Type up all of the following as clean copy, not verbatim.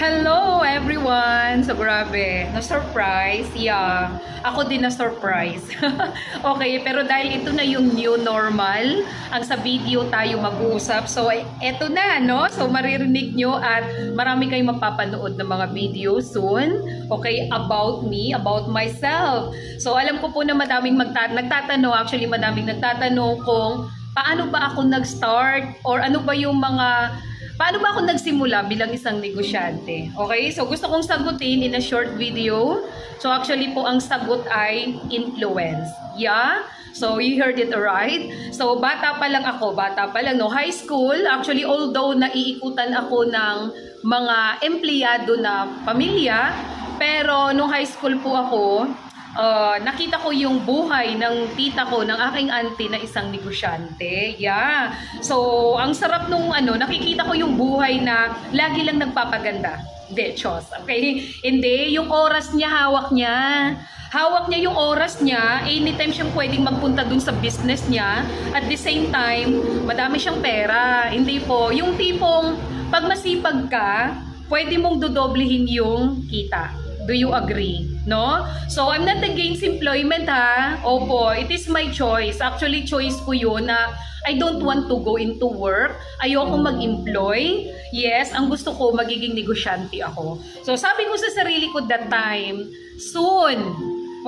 Hello everyone! So grabe, na-surprise. Yeah, ako din na-surprise. Okay, pero dahil ito na yung new normal, ang sa video tayo mag-uusap. So eto na, no? So maririnig nyo at marami kayong mapapanood ng mga video soon. Okay, about me, about myself. So alam ko po na madaming nagtatanong, actually madaming nagtatanong kung paano ba ako nag-start or ano ba yung mga paano ba ako nagsimula bilang isang negosyante? Okay? So, gusto kong sagutin in a short video. So, actually po, ang sagot ay influence. Yeah? So, you heard it right? So, bata pa lang, no? High school, actually, although naiikutan ako ng mga empleyado na pamilya, pero nung high school po ako, nakita ko yung buhay ng tita ko, ng aking auntie na isang negosyante. Yeah. So, ang sarap nung nakikita ko yung buhay na lagi lang nagpapaganda. Hindi, Diyos. Okay? Hindi, yung oras niya, hawak niya. Hawak niya yung oras niya, anytime siyang pwedeng magpunta dun sa business niya. At the same time, madami siyang pera. Hindi po, yung tipong pag masipag ka, pwede mong dodoblihin yung kita. Do you agree? No? So, I'm not against employment, ha? Opo, it is my choice. Actually, choice ko yun na I don't want to go into work. Ayoko mag-employ. Yes, ang gusto ko, magiging negosyante ako. So, sabi ko sa sarili ko that time, soon,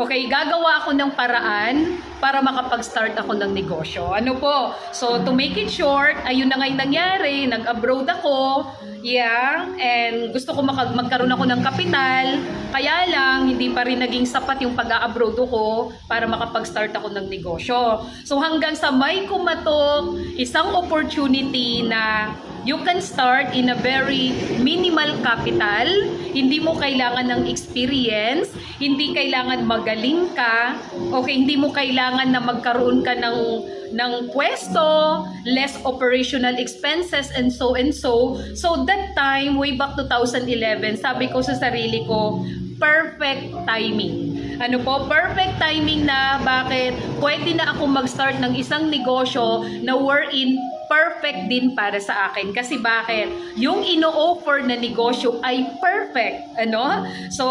okay, gagawa ako ng paraan para makapag-start ako ng negosyo. Ano po? So, to make it short, ayun na nga yung nangyari. Nag-abroad ako. Yeah. And gusto ko magkaroon ako ng kapital. Kaya lang, hindi pa rin naging sapat yung pag-a-abroad ko para makapag-start ako ng negosyo. So, hanggang sa may kumatok, isang opportunity na you can start in a very minimal capital. Hindi mo kailangan ng experience, hindi kailangan magaling ka, okay, hindi mo kailangan na magkaroon ka ng pwesto, less operational expenses, and so and so. So that time, way back 2011, sabi ko sa sarili ko, perfect timing. Ano po? Perfect timing na bakit pwede na ako mag-start ng isang negosyo na wherein perfect din para sa akin. Kasi bakit? Yung ino-offer na negosyo ay perfect. Ano? So,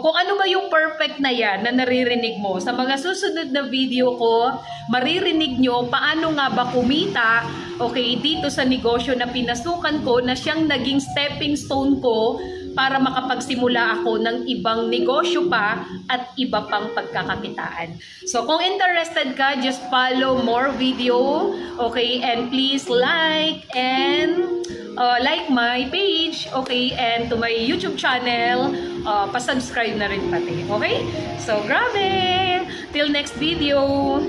kung ano ba yung perfect na yan na naririnig mo, sa mga susunod na video ko, maririnig nyo paano nga ba kumita, okay, dito sa negosyo na pinasukan ko na siyang naging stepping stone ko para makapagsimula ako ng ibang negosyo pa at iba pang pagkakakitaan. So, kung interested ka, just follow more video, okay? And please like and like my page, okay? And to my YouTube channel, pa-subscribe na rin pati, okay? So, grabe! Till next video!